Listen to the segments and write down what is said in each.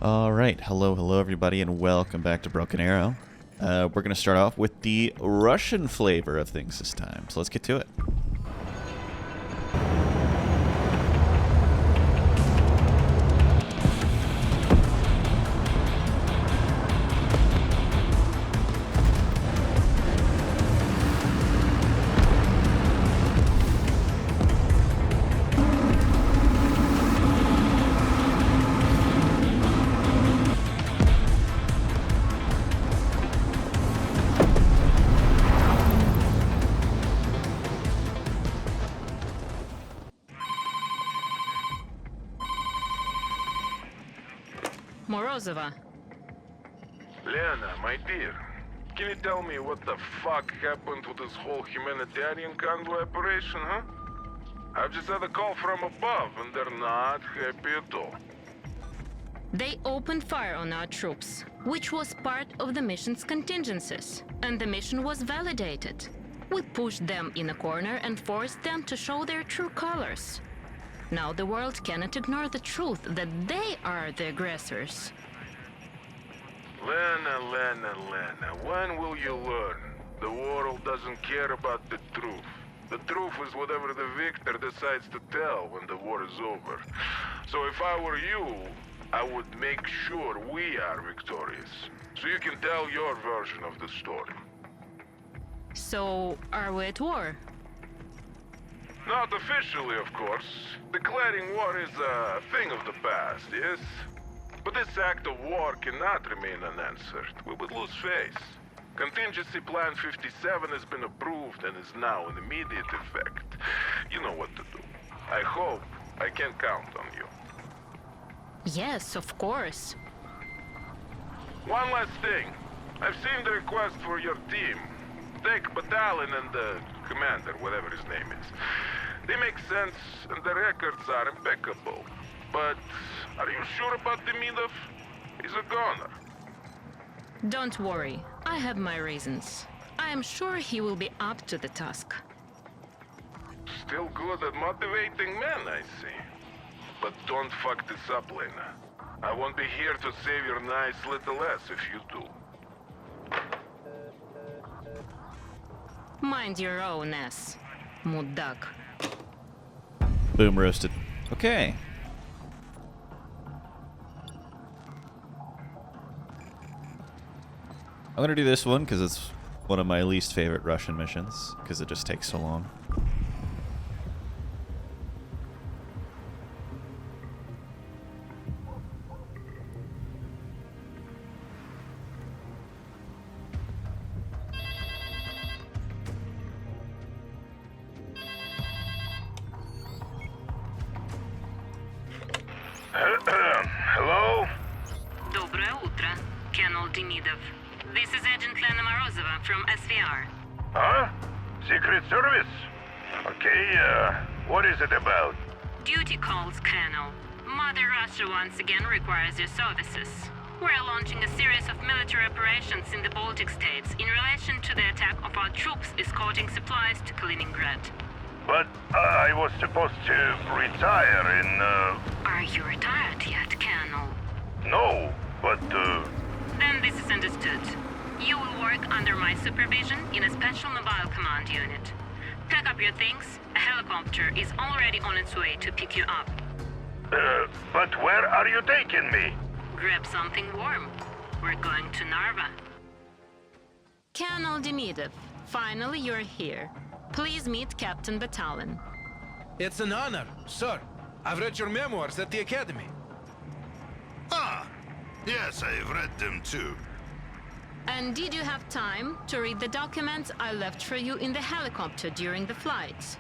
All right, hello everybody, and welcome back to Broken Arrow. We're going to start off with the Russian flavor of things this time, so let's get to it. Morozova. Lena, my dear, can you tell me what the fuck happened to this whole humanitarian convoy operation, huh? I've just had a call from above, and they're not happy at all. They opened fire on our troops, which was part of the mission's contingencies, and the mission was validated. We pushed them in a corner and forced them to show their true colors. Now the world cannot ignore the truth that they are the aggressors. Lena, when will you learn? The world doesn't care about the truth. The truth is whatever the victor decides to tell when the war is over. So if I were you, I would make sure we are victorious, so you can tell your version of the story. So, are we at war? Not officially, of course. Declaring war is a thing of the past, yes? But this act of war cannot remain unanswered. We would lose face. Contingency Plan 57 has been approved and is now in immediate effect. You know what to do. I hope I can count on you. Yes, of course. One last thing. I've seen the request for your team. Take Battalion and the commander, whatever his name is. They make sense and the records are impeccable. But are you sure about Demidov? He's a goner. Don't worry, I have my reasons. I am sure he will be up to the task. Still good at motivating men, I see. But don't fuck this up, Lena. I won't be here to save your nice little ass if you do. Mind your own ass, Mudak. Boom, roasted. Okay. I'm going to do this one because it's one of my least favorite Russian missions, because it just takes so long. Hello? Доброе утро, Colonel Demidov. This is Agent Lena Morozova from SVR. Huh? Secret Service? Okay, what is it about? Duty calls, Colonel. Mother Russia once again requires your services. We're launching a series of military operations in the Baltic states in relation to the attack of our troops escorting supplies to Kaliningrad. But I was supposed to retire in, Are you retired yet, Colonel? No, but, Then this is understood. You will work under my supervision in a special mobile command unit. Pack up your things. A helicopter is already on its way to pick you up. but where are you taking me? Grab something warm. We're going to Narva. Colonel Demidov, finally you're here. Please meet Captain Batalin. It's an honor, sir. I've read your memoirs at the Academy. Ah, yes, I've read them too. And did you have time to read the documents I left for you in the helicopter during the flight?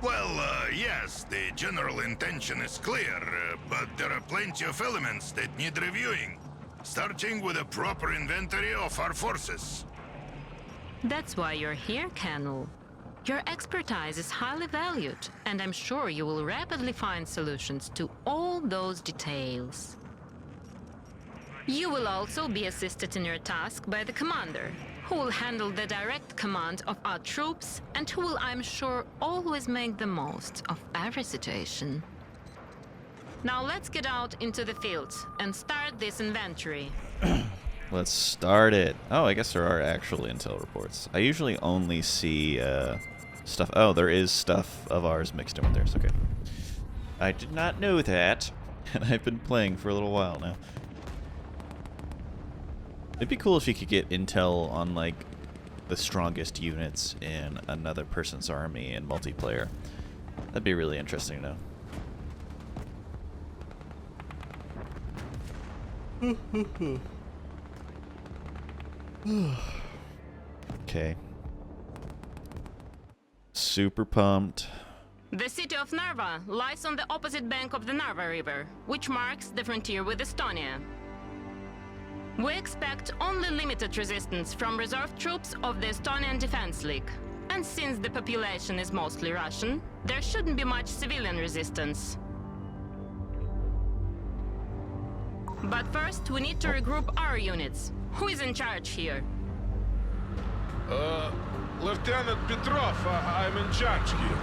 Well, yes, the general intention is clear, but there are plenty of elements that need reviewing, starting with a proper inventory of our forces. That's why you're here, Colonel. Your expertise is highly valued, and I'm sure you will rapidly find solutions to all those details. You will also be assisted in your task by the commander, who will handle the direct command of our troops and who will, I'm sure, always make the most of every situation. Now let's get out into the fields and start this inventory. Let's start it. Oh, I guess there are actual intel reports. I usually only see stuff. Oh, there is stuff of ours mixed in with theirs. Okay. I did not know that, and I've been playing for a little while now. It'd be cool if you could get intel on, like, the strongest units in another person's army in multiplayer. That'd be really interesting to know. Okay. Super pumped. The city of Narva lies on the opposite bank of the Narva River, which marks the frontier with Estonia. We expect only limited resistance from reserve troops of the Estonian Defense League. And since the population is mostly Russian, there shouldn't be much civilian resistance. But first, we need to regroup our units. Who is in charge here? Lieutenant Petrov, I'm in charge here.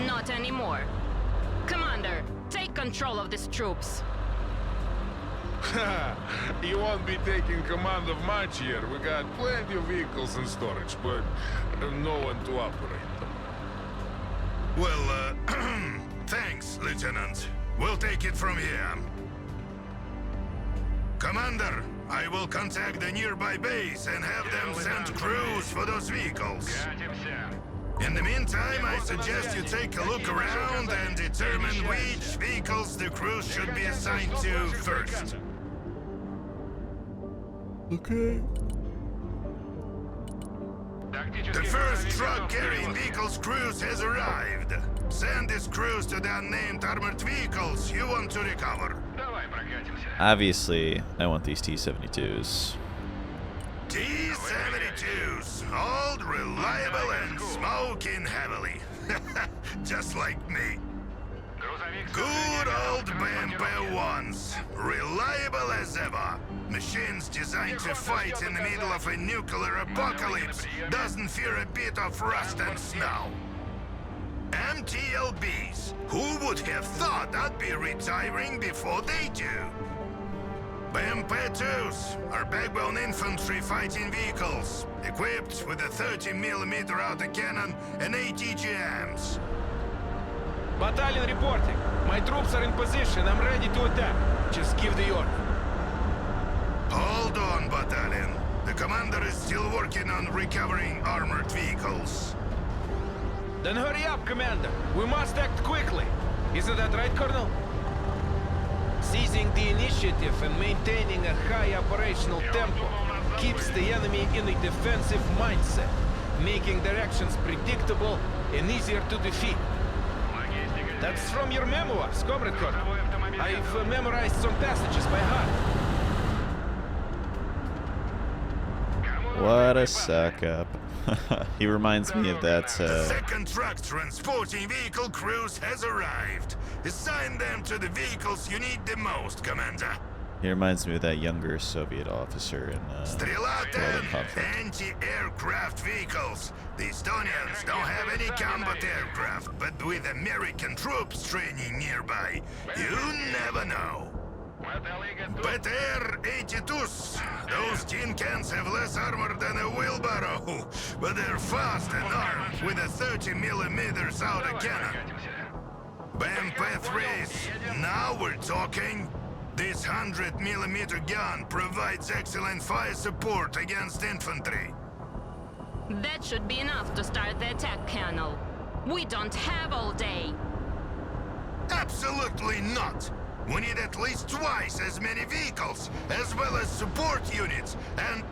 Not anymore. Commander, take control of these troops. You won't be taking command of much here. We got plenty of vehicles in storage, but no one to operate them. Well, thanks, Lieutenant. We'll take it from here. Commander, I will contact the nearby base and have them send crews for those vehicles. In the meantime, I suggest you take a look around and determine which vehicles the crews should be assigned to first. Okay. The first truck carrying vehicles cruise has arrived. Send this cruise to the unnamed armored vehicles you want to recover. Obviously, I want these T-72s. T-72s, old, reliable, and smoking heavily. Just like me. Good old BMP ones, reliable as ever. Machines designed to fight in the middle of a nuclear apocalypse, doesn't fear a bit of rust and snow. MTLBs, who would have thought I'd be retiring before they do? BMP-2s are backbone infantry fighting vehicles, equipped with a 30mm autocannon and 8 EGMs. Battalion reporting. My troops are in position. I'm ready to attack. Just give the order. Hold on, Battalion. The commander is still working on recovering armored vehicles. Then hurry up, Commander. We must act quickly. Isn't that right, Colonel? Seizing the initiative and maintaining a high operational tempo keeps the enemy in a defensive mindset, making their actions predictable and easier to defeat. That's from your memoirs, Comrade Colonel. I've memorized some passages by heart. What a suck-up. He reminds me of that, The second truck transporting vehicle crews has arrived. Assign them to the vehicles you need the most, Commander. He reminds me of that younger Soviet officer in Strelatan, Conflict. anti-aircraft vehicles. The Estonians don't have any combat aircraft, but with American troops training nearby, you never know. Beter 82s. Those tin cans have less armor than a wheelbarrow, but they're fast and armed with a 30mm autocannon. BMP-3s. Now we're talking. This 100mm gun provides excellent fire support against infantry. That should be enough to start the attack, Colonel. We don't have all day. Absolutely not! We need at least twice as many vehicles, as well as support units, and...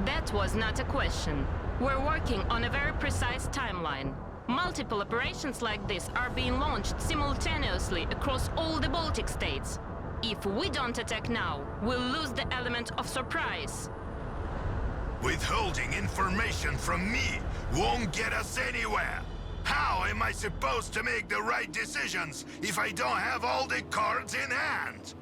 That was not a question. We're working on a very precise timeline. Multiple operations like this are being launched simultaneously across all the Baltic states. If we don't attack now, we'll lose the element of surprise. Withholding information from me won't get us anywhere. How am I supposed to make the right decisions if I don't have all the cards in hand?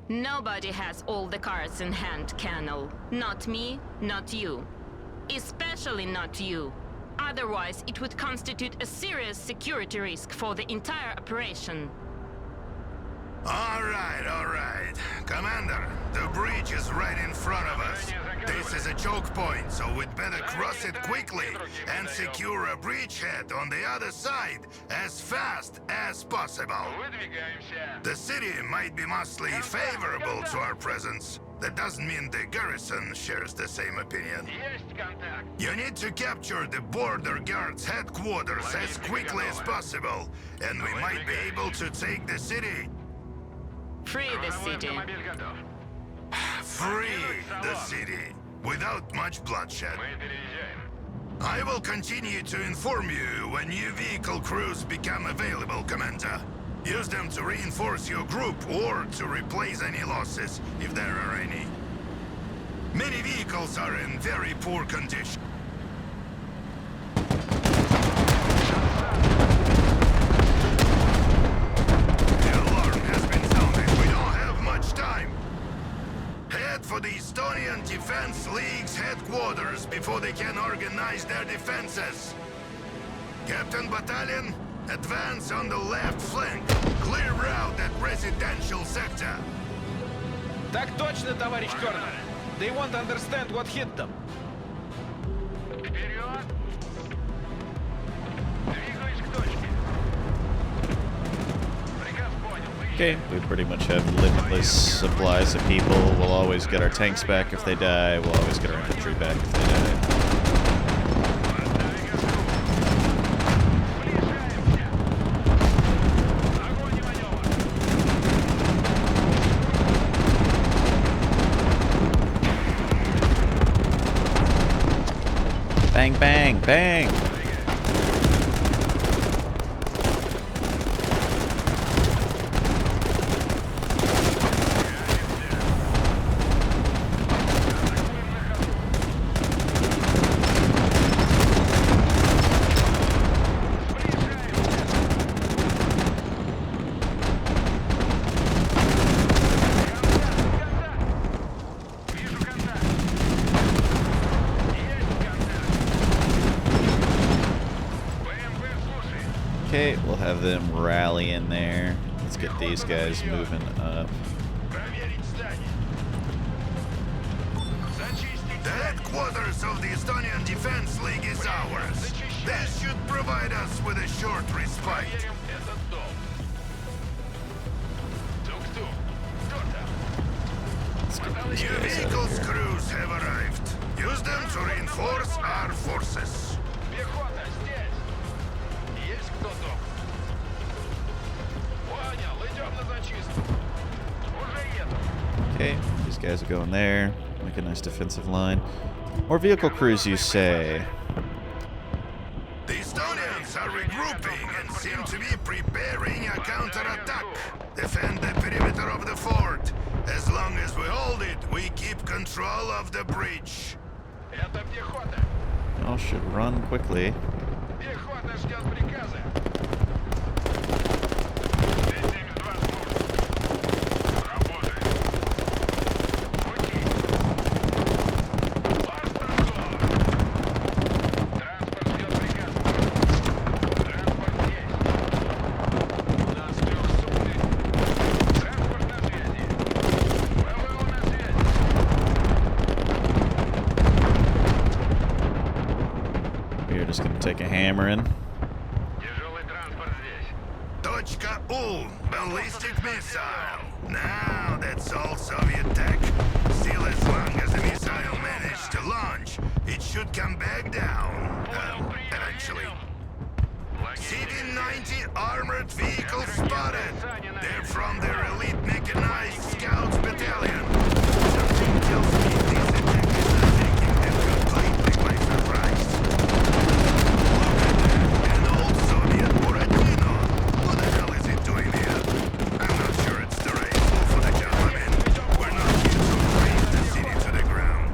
Nobody has all the cards in hand, Colonel. Not me, not you. Especially not you. Otherwise, it would constitute a serious security risk for the entire operation. All right, all right. Commander, the bridge is right in front of us. This is a choke point, so we'd better cross it quickly and secure a bridgehead on the other side as fast as possible. The city might be mostly favorable to our presence. That doesn't mean the garrison shares the same opinion. You need to capture the border guards' headquarters as quickly as possible, and we might be able to take the city. Free the city. Free the city, without much bloodshed. I will continue to inform you when new vehicle crews become available, Commander. Use them to reinforce your group or to replace any losses, if there are any. Many vehicles are in very poor condition. The alarm has been sounded. We don't have much time. Head for the Estonian Defense League's headquarters before they can organize their defenses. Captain Battalion, advance on the left flank. Clear route at residential sector. Так точно, товарищ Colonel. They won't understand what hit them. Вперед! Двигаюсь к точке. Приказ понял. Okay, we pretty much have limitless supplies of people. We'll always get our tanks back if they die. We'll always get our infantry back if they die. Огонь и маневр! Bang, bang, bang! Вижу контакт! Есть контакт! БМП, слушай! Okay, we'll have them rally in there. Let's get these guys moving up. Проверить здание! Зачистить The headquarters of the Estonian Defense League is ours. This should provide us with a short respite. Проверим этот дом. Тук-тук. Кто там? Let's get these New guys out vehicles of here. crews have arrived. Use them to reinforce our forces. Пехота здесь! Есть кто дома? Понял, идем на зачистку. Уже еду. Okay, these guys are going there. Make a nice defensive line. More vehicle crews, you say? The Estonians are regrouping and seem to be preparing a counterattack. Defend the perimeter of the fort. As long as we hold it, we keep control of the bridge. Это пехота. Y'all should run quickly. Пехота ждет приказа. Т-72 служит. Работает. Пути. Паспортор. Транспорт ждет приказа. Транспорт есть. У нас трехсотый. Транспорт на связи. ПВО на связи. We're just gonna take a hammer in. Тяжелый транспорт здесь. Точка U, ballistic missile. Now that's all Soviet tech. Still, as long as the missile managed to launch, it should come back down. Eventually. CD-90 armored vehicles spotted. They're from their elite mechanized scouts battalion. Something tells me these attackers are taking them completely by surprise. Look at that, an old Soviet Buratino. What the hell is it doing here? I'm not sure it's the right move for the job I'm in. We're not here to raise the city to the ground.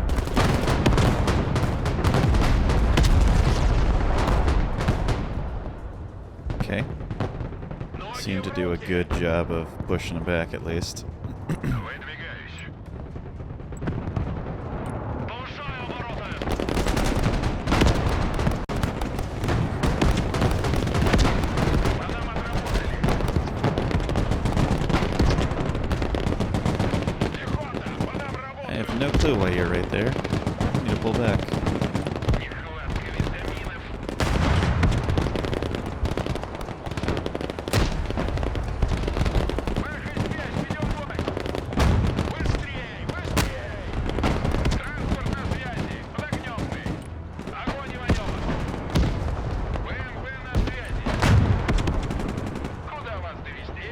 Okay. Seem to do a good job of pushing them back at least. Выдвигаюсь. Повышаю обороты. no clue why you're right there. You need to pull back. Нехватка витаминов. Выход здесь, ведем бой. Быстрей, быстрей. Транспорт на связи, подогнёмный. Огонь и маневр. БМП на связи. Куда вас довести?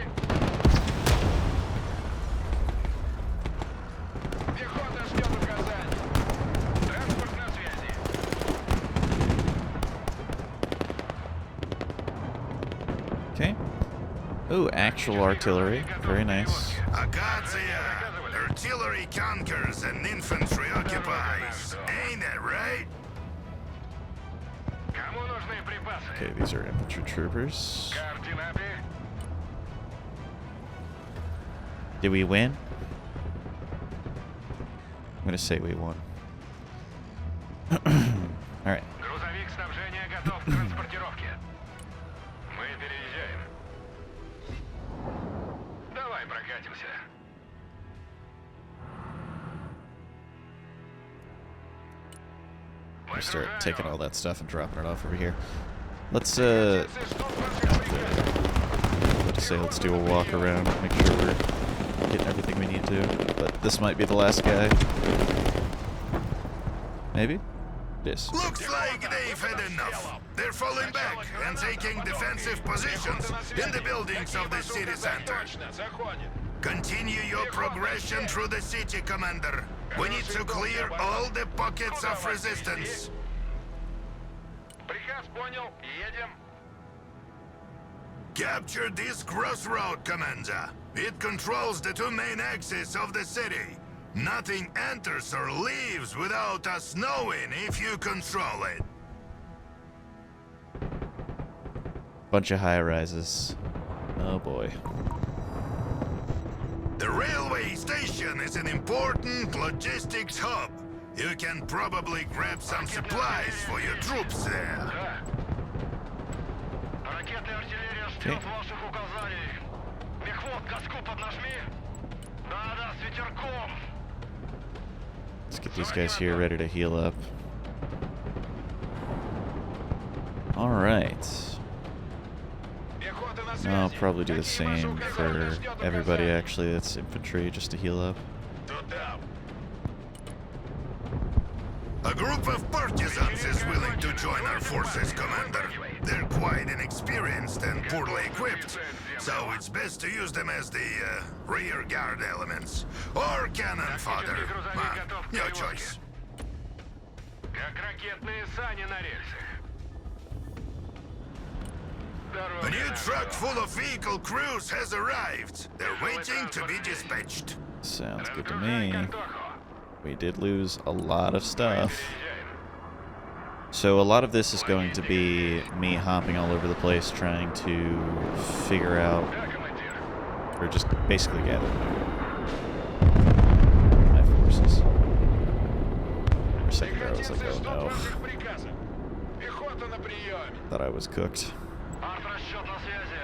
Пехота ждет указаний. Транспорт на связи. Okay. Ooh, actual artillery. Very nice. Akatia, artillery conquers and infantry occupies. Ain't that right? Кому нужны припасы? Okay, these are infantry troopers. Координаты. Did we win? I'm gonna say we won. Alright. Грузовик снабжения готов к транспортировке. Мы переезжаем. Давай прокатимся. We'll start taking all that stuff and dropping it off over here. Let's Ждут ваших приказов. let's say let's do a walk around, make sure we're getting everything we need to. But this might be the last guy. Maybe? This. Looks like they've had enough. They're falling back and taking defensive positions in the buildings of the city center. Точно, заходит. Continue your progression through the city, Commander. We need to clear all the pockets of resistance. Приказ понял. Едем. Capture this crossroad, Commander. It controls the two main axes of the city. Nothing enters or leaves without us knowing if you control it. Bunch of high rises. Oh boy. The railway station is an important logistics hub. You can probably grab some supplies for your troops there. Да. Ракетная артиллерия ждет ваших указаний. Мехвод, газку поднажми. Да-да, с ветерком. Let's get these guys here ready to heal up. Alright. Пехота на связи. I'll probably do the Какие ваши same указания? for Ждет everybody указаний. actually that's infantry, just to heal up. Туда. A group of partisans is willing to join our forces, Commander. They're quite inexperienced and poorly equipped, so it's best to use them as the rear guard elements. Or cannon fodder. Your choice. Как ракетные сани на рельсах. A new truck full of vehicle crews has arrived. They're waiting to be dispatched. Sounds good to Разгружай me. картоху. We did lose a lot of stuff. Переезжаем. So a lot of this is going to be me hopping all over the place trying to figure out, Да, командир. or just basically gather my forces. For a second there I was like, Прекратите oh ждут no, ваших приказов. Пехота на приеме. thought I was cooked. Артрасчет на связи.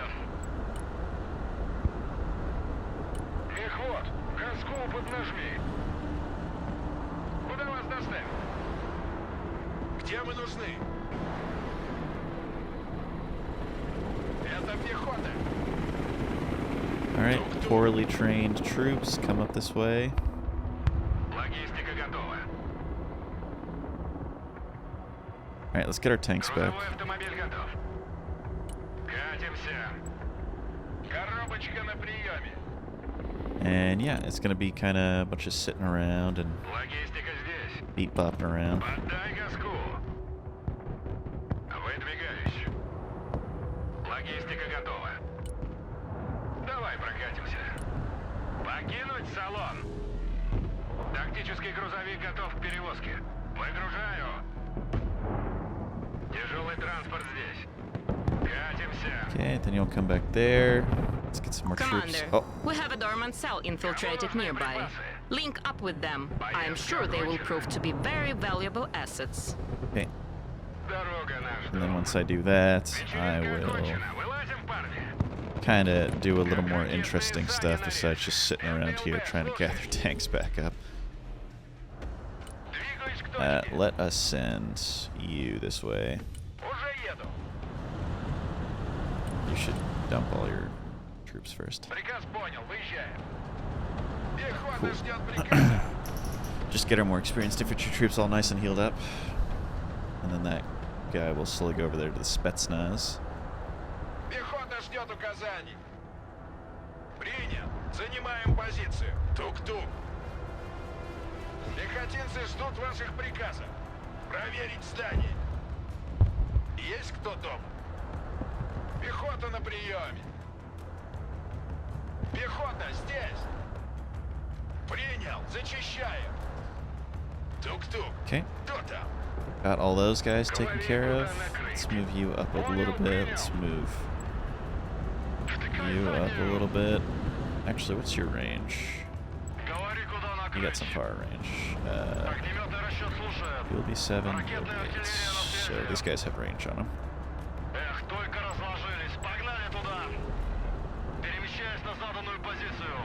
Мехвод, газку поднажми. Куда вас доставить? Где мы нужны? Это пехота. Alright, poorly trained troops come up this way. Логистика готова. Alright, let's get our tanks back. Грузовой автомобиль готов. Катимся. Коробочка на приеме. And yeah, it's gonna be kind of a bunch of sitting around and Логистика здесь. beat bopping around. Поддай газку. Выдвигаюсь. Логистика готова. Давай прокатимся. Покинуть салон. Тактический грузовик готов к перевозке. Выгружаю. Тяжелый транспорт здесь. Катимся. Okay, then you'll come back there. Let's get some more troops. Commander, Oh, we have a dormant cell infiltrated nearby. Link up with them. I am sure they will prove to be very valuable assets. okay. Дорога нас And then ждет. once I do that, I Вечеринка will окончена. Вылазим, парни. kind of do a little more interesting stuff besides just sitting around here trying to gather tanks back up. Let us send you this way. Уже еду. You should dump all your troops first. Приказ понял, выезжаем. Пехота ждет приказа. Just get our more experienced infantry troops all nice and healed up. And then that guy will slowly go over there to the Spetsnaz. Пехота ждет указаний. Принял. Занимаем позицию. Тук-тук. Пехотинцы ждут ваших приказов. Проверить здание. Есть кто дома? Пехота на приеме. Пехота здесь. Принял. Зачищаем. Тук-тук. Okay. Кто там? Got all those guys taken care of. Let's move you up a little bit. Let's move you up a little bit. Actually, what's your range? You got some far range. You'll be 7. You'll be 8. So these guys have range on them. Эх, только разложились. Погнали туда. Перемещаясь на заданную позицию.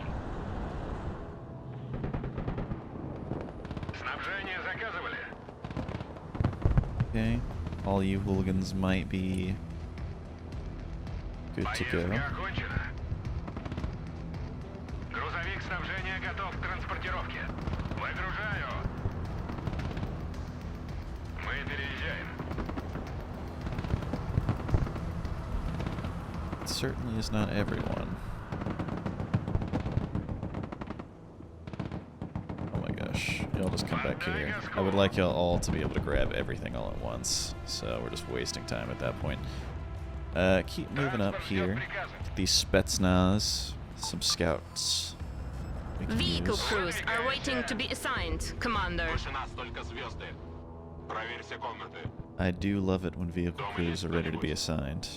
Снабжение заказывали? Okay. All you hooligans might be good to go. Поездка окончена. Грузовик снабжения готов к транспортировке. Выгружаю. Мы переезжаем. It certainly is not everyone. Oh my gosh. Y'all just come back here. I would like y'all all to be able to grab everything all at once. So we're just wasting time at that point. Keep moving up here. Get these Spetsnaz. Some scouts. We can Vehicle use. crews are waiting to be assigned, Commander. Больше нас только звезды. Проверь все комнаты. I do love it when vehicle crews are ready to be assigned.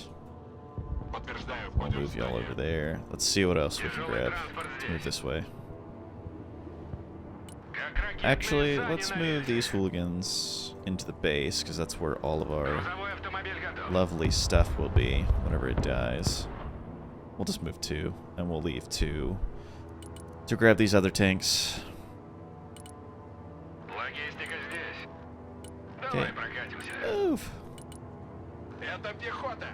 Подтверждаю, I'll move y'all over there. Let's see what else we can grab. Let's move this way. Actually, let's move these hooligans into the base, because that's where all of our Грузовой автомобиль готов. lovely stuff will be whenever it dies. We'll just move 2, and we'll leave 2 to grab these other tanks. Логистика здесь. Okay. Давай прокатимся. Move! Это пехота.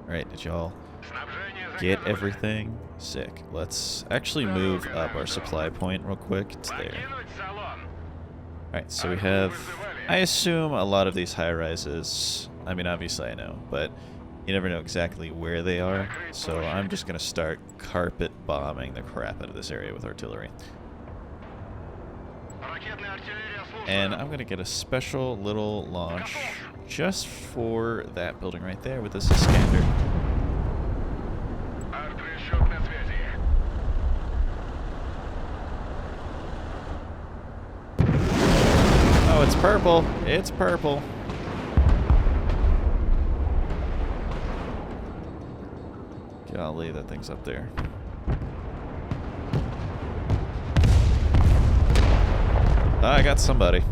Alright, did y'all Снабжение get заказывали. everything? Sick. Let's actually move up our supply point real quick. It's there. Покинуть салон. Alright, so we have, I assume a lot of these high-rises, I mean obviously I know, but you never know exactly where they are, so I'm just going to start carpet bombing the crap out of this area with artillery. Ракетная артиллерия слушаю. And I'm going to get a special little launch just for that building right there with this Iskander. Артресчет на связи. Oh, it's purple! It's purple! Golly, that thing's up there. I got somebody.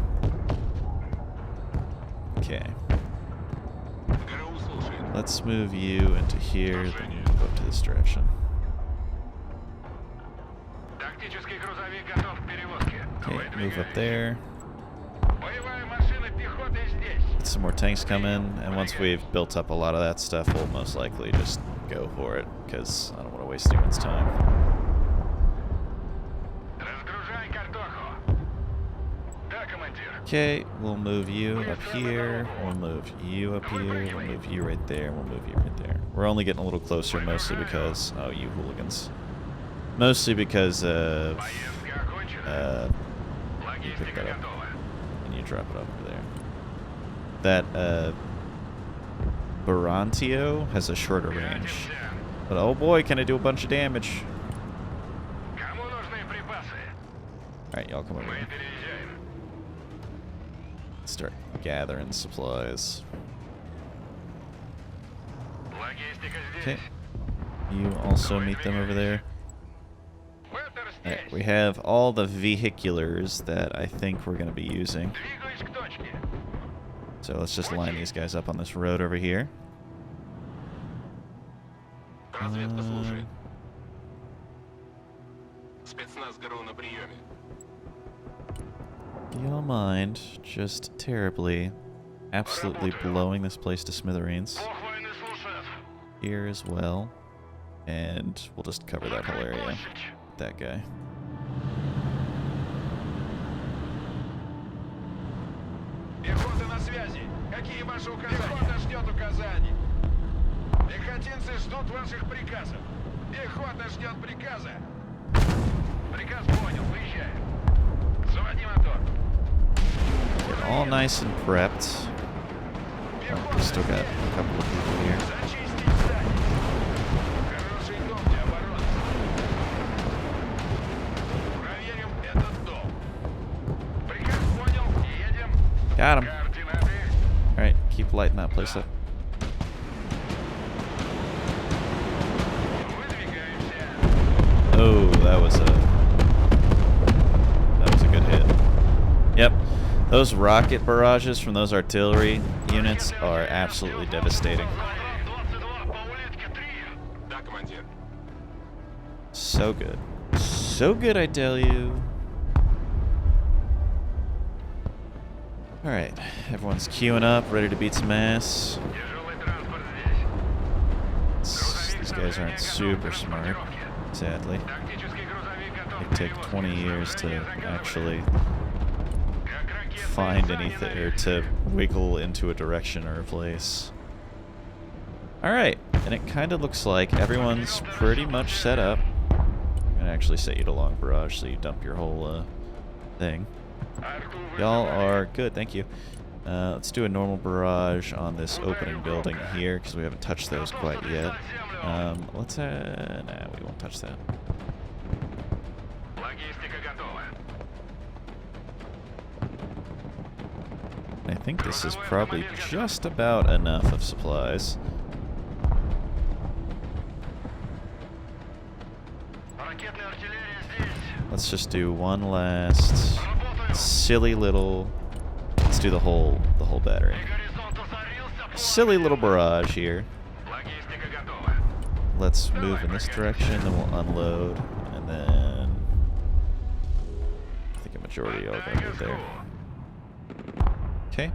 Okay. ГРУ слушает. Let's move you into here, then you move up to this direction. Тактический грузовик готов к перевозке. Okay, move up there. Боевая машина пехоты здесь. Get some more tanks coming, and once we've built up a lot of that stuff, we'll most likely just go for it, because I don't want to waste anyone's time. Разгружай картоху. Да, командир. Okay, we'll move you up here, we'll move you up here, we'll move you right there, we'll move you right there. We're only getting a little closer, mostly because... Oh, you hooligans. Mostly because of... Поездка окончена. You pick Логистика that up, готова. and you drop it over there. That, Barantio has a shorter range. Пятимся. But oh boy, can it do a bunch of damage. Кому нужны припасы? Alright, y'all come over Мы here. переезжаем. Start gathering supplies. Логистика Okay. здесь. You also meet them over there. Беттер Alright, здесь. we have all the vehiculars that I think we're going to be using. Двигаюсь к точке. So let's just line these guys up on this road over here. Разведка слушает. Спецназ ГРУ на приеме. Do y'all mind just terribly, absolutely blowing this place to smithereens? Here as well. And we'll just cover that whole area with that guy. Пехота на связи. Какие ваши указания? Пехота ждет указаний. Пехотинцы ждут ваших приказов. Пехота ждет приказа. Приказ понял, выезжаем. Заводи мотор. We're all nice and prepped. Oh, we still got a couple of people here. Зачистить здание. Хороший дом для обороны. Проверим этот дом. Приказ понял, едем. Got him. Координаты. Alright, keep lighting that place up. Выдвигаемся. Oh, that was a good hit. Yep. Those rocket barrages from those artillery units are absolutely devastating. Да, командир. So good. So good, I tell you. Alright, everyone's queuing up, ready to beat some ass. Тяжелый транспорт здесь. These guys aren't super smart, sadly. Тактический грузовик готов. They take 20 years to actually find anything or to wiggle into a direction or a place. Alright, and it kind of looks like everyone's pretty much set up. I'm gonna actually set you to long barrage so you dump your whole thing. Y'all are good, thank you. Let's do a normal barrage on this opening building here because we haven't touched those quite yet. Let's nah, we won't touch that. Логистика готова. I think this is probably just about enough of supplies. Ракетная артиллерия здесь. Let's just do one last silly little. Let's do the whole battery. Горизонт озарился. Silly little barrage here. Логистика готова. Let's move in this direction, then we'll unload, and then I think a majority are going to move there. Okay.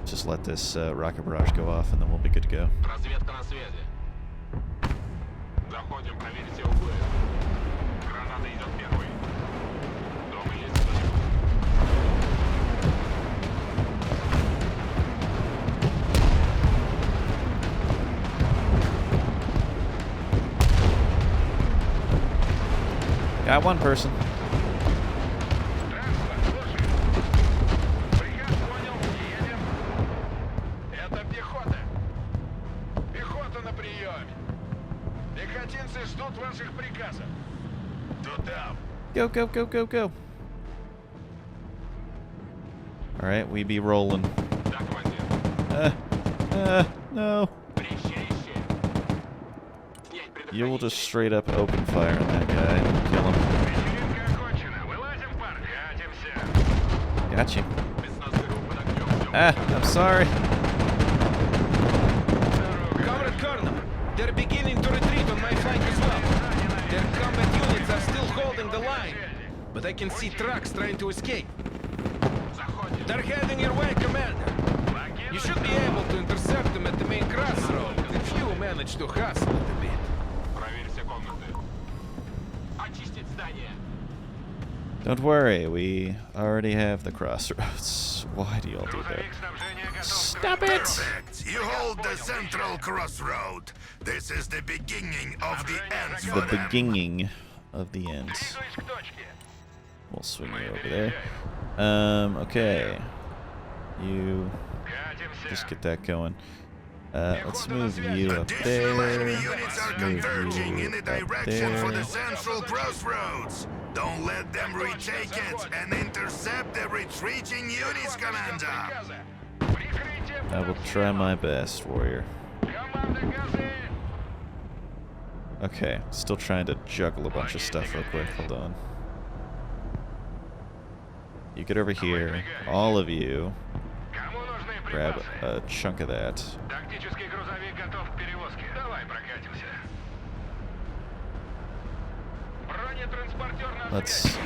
Just let this rocket barrage go off, and then we'll be good to go. Разведка на связи. Заходим, проверить все углы. Граната идет первой. Дом есть. Got one person. Приказ понял, едем. Это пехота. Пехота на приеме. Пехотинцы ждут ваших приказов. Туда. Go, go, go, go, go. Alright, we be rolling. Да, командир. No. Прищище. Снять You will предохранитель. just straight up open fire on that guy and kill him. Вечеринка окончена. Вылазим, парни. Катимся. Got you. Спецназгруппа под огнем. I'm sorry. Comrade Colonel, they're beginning to retreat on my flank as well. Their combat units are still holding the line, but I can see trucks trying to escape. They're heading your way, Commander. You should be able to intercept them at the main crossroad if you manage to hustle it a bit. Проверь все комнаты. Очистить здание. Don't worry, we already have the crossroads. Why do y'all do that? Stop it! Perfect. You hold the central crossroad. This is the beginning of the end for The them. beginning of the end. Двигаюсь к точке. We'll swing you over there. Okay. You Катимся. just get that going. Let's move you up there. Additional enemy units are Let's move converging in you the up direction for the there. central crossroads. Don't let them retake it and intercept the retreating units, Commander. Приказа. Прикрытие. I will try my best, warrior. Команда газы. Okay, still trying to juggle a bunch of stuff real quick. Hold on. You get over here. All of you Кому нужны grab припасы? a chunk of that. Тактический грузовик готов к перевозке. Давай прокатимся. Бронетранспортер Let's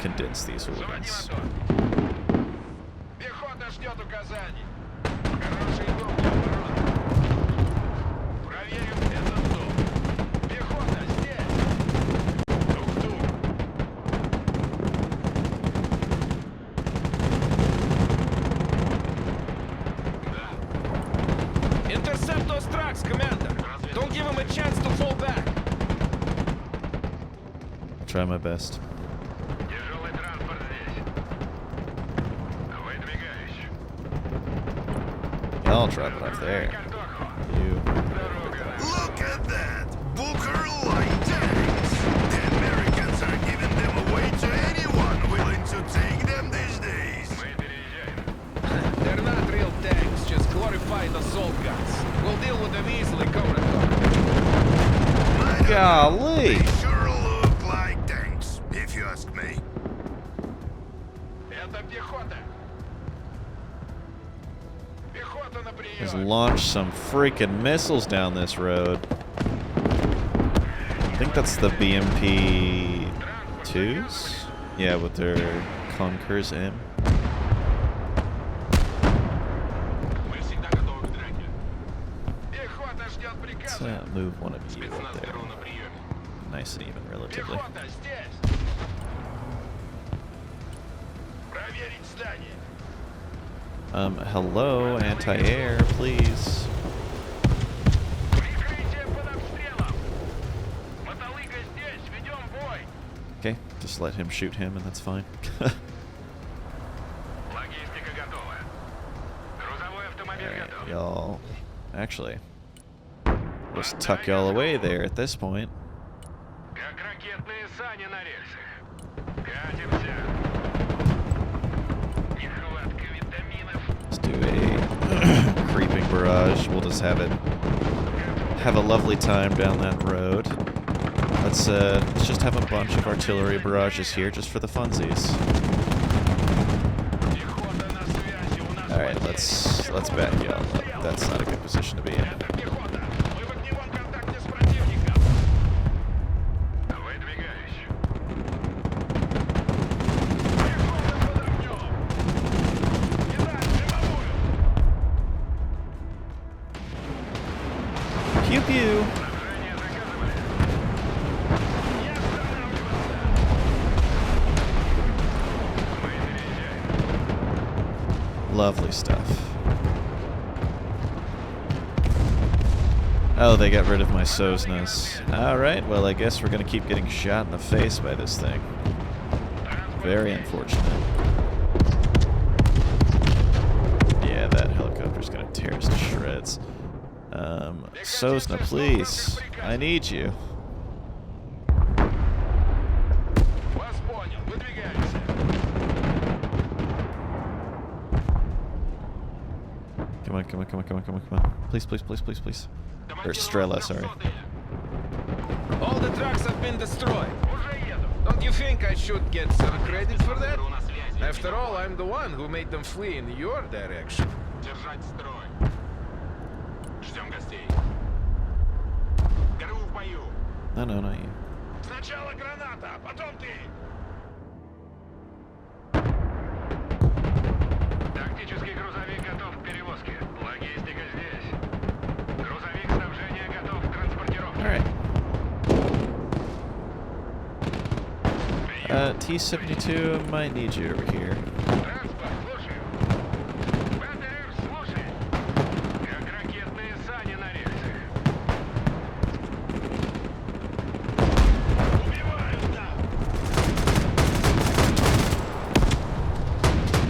condense these hooligans. Пехота ждет указаний. Хороший дом для обороны. Проверим этот дом. Пехота здесь. Тук-тук. Да. Intercept those tracks, Commander. Don't give him a chance to fall back. I'll try my best. Тяжелый транспорт здесь. Выдвигаюсь. I'll drop it off there. You. Look at that! Booker light tanks! The Americans are giving them away to anyone willing to take them these days. Мы переезжаем. They're not real tanks, just glorified assault guns. We'll deal with them easily, Comrade. Golly! They sure look like tanks, if you ask me. Это пехота. Пехота на Just прием. launch some freaking missiles down this road. I think that's the BMP-2s? Yeah, with their Conquerors M. Мы всегда готовы к драке. Пехота ждет Let's приказа. move one of you up Спецназ there. ГРУ на приеме. Nice and even, relatively. Пехота здесь. Проверить здание. Hello, anti-air, please. Прикрытие под обстрелом. Мотолыга здесь, ведем бой. Okay, just let him shoot him and that's fine. Логистика готова. Грузовой автомобиль Alright, готов. y'all. Actually, just tuck y'all away there at this point. Как ракетные сани на рельсах. Катимся. Нехватка витаминов. Let's do a creeping barrage. We'll just have a lovely time down that road. Let's just have a bunch of artillery barrages here just for the funsies. Пехота на связи. У нас All right, let's back y'all up. That's not a good position to be in. Это пехота. Мы в огневом контакте с противником. Выдвигаюсь. Пехота под огнем. Кидать дымовую. Pew pew. Снабжение заказывали. Не останавливаться. Мы переезжаем. Lovely stuff. Oh, they got rid of my Sosnas. Alright, well, I guess we're gonna keep getting shot in the face by this thing. Very unfortunate. Yeah, that helicopter's gonna tear us to shreds. Sosna, please. I need you. Вас понял. Выдвигаемся. Come on, come on, come on, come on, come on, come on. Please, please, please, please, please. Or Strela, sorry. All the trucks have been destroyed. Don't you think I should get some credit for that? After all, I'm the one who made them flee in your direction. Держать строй. Ждем гостей. ГРУ в бою. No, no, not you. Сначала граната, а потом ты. Тактический грузовик готов к перевозке. Логистика здесь. Грузовик снабжения готов к транспортировке. Alright. T-72, I might need you over here. Транспорт, слушаю. БТР, слушай. Как ракетные сани на рельсах. Убивают нас.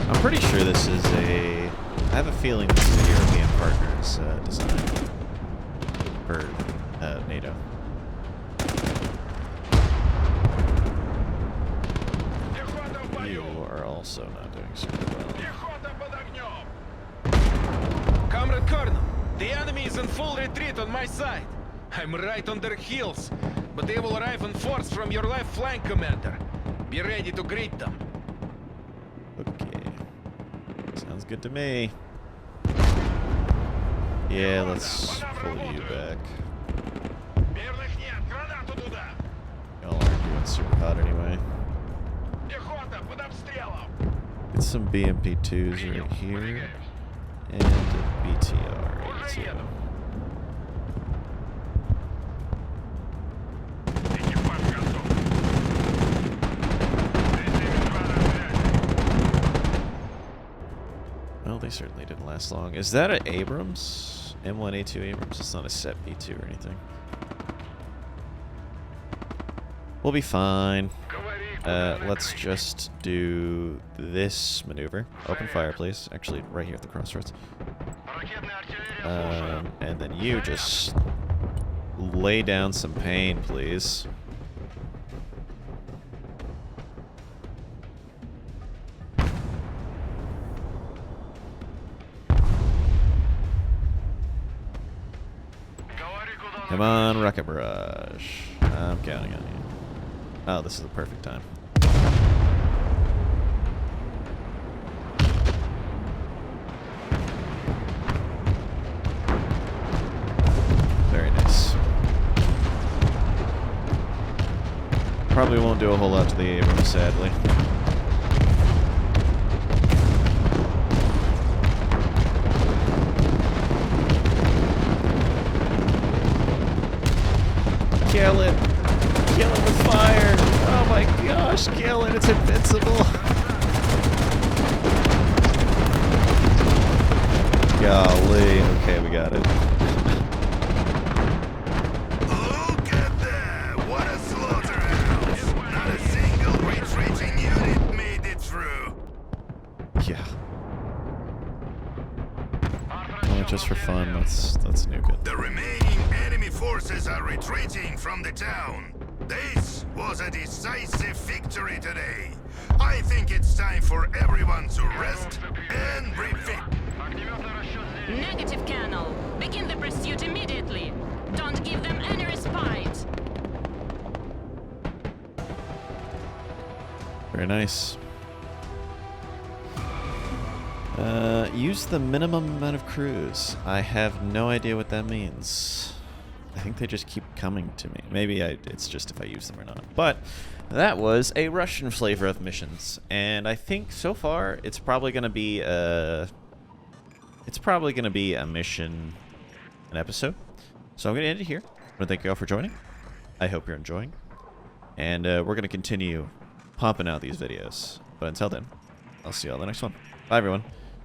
I'm pretty sure this is a... I have a feeling this is a European partner's design. For NATO. Пехота в You бою. are also not doing super well. Пехота под огнем. Comrade Colonel, the enemy is in full retreat on my side. I'm right on their heels, but they will arrive in force from your left flank, Commander. Be ready to greet them. Okay. Sounds good to me. Yeah, let's pull you back. Мирных нет, гранату туда. Y'all aren't doing super spot anyway. Get some BMP2s right here. And a BTR 82. Well, they certainly didn't last long. Is that an Abrams? M1A2 Abrams? It's not a set B2 or anything. We'll be fine. Let's just do this maneuver. Open fire, please. Actually, right here at the crossroads. And then you just lay down some pain, please. Come on, Rocket Barrage. I'm counting on you. Oh, this is the perfect time. Very nice. Probably won't do a whole lot to the Abrams, sadly. Kill it! Kill it with fire! Oh my gosh, kill it! It's invincible! Golly. Okay, we got it. Look at that! What a slaughterhouse! Not a single retreating unit made it through. Yeah. Well, just for fun, that's new good. The remaining enemy forces are retreating from the town. This was a decisive victory today. I think it's time for everyone to rest and refit. Negative, Colonel. Begin the pursuit immediately. Don't give them any respite. Very nice. Use the minimum amount of crews. I have no idea what that means. I think they just keep coming to me. Maybe it's just if I use them or not. But that was a Russian flavor of missions, and I think so far it's probably going to be a mission, an episode. So I'm going to end it here. I want to thank you all for joining. I hope you're enjoying, and we're going to continue pumping out these videos. But until then, I'll see you all in the next one. Bye, everyone.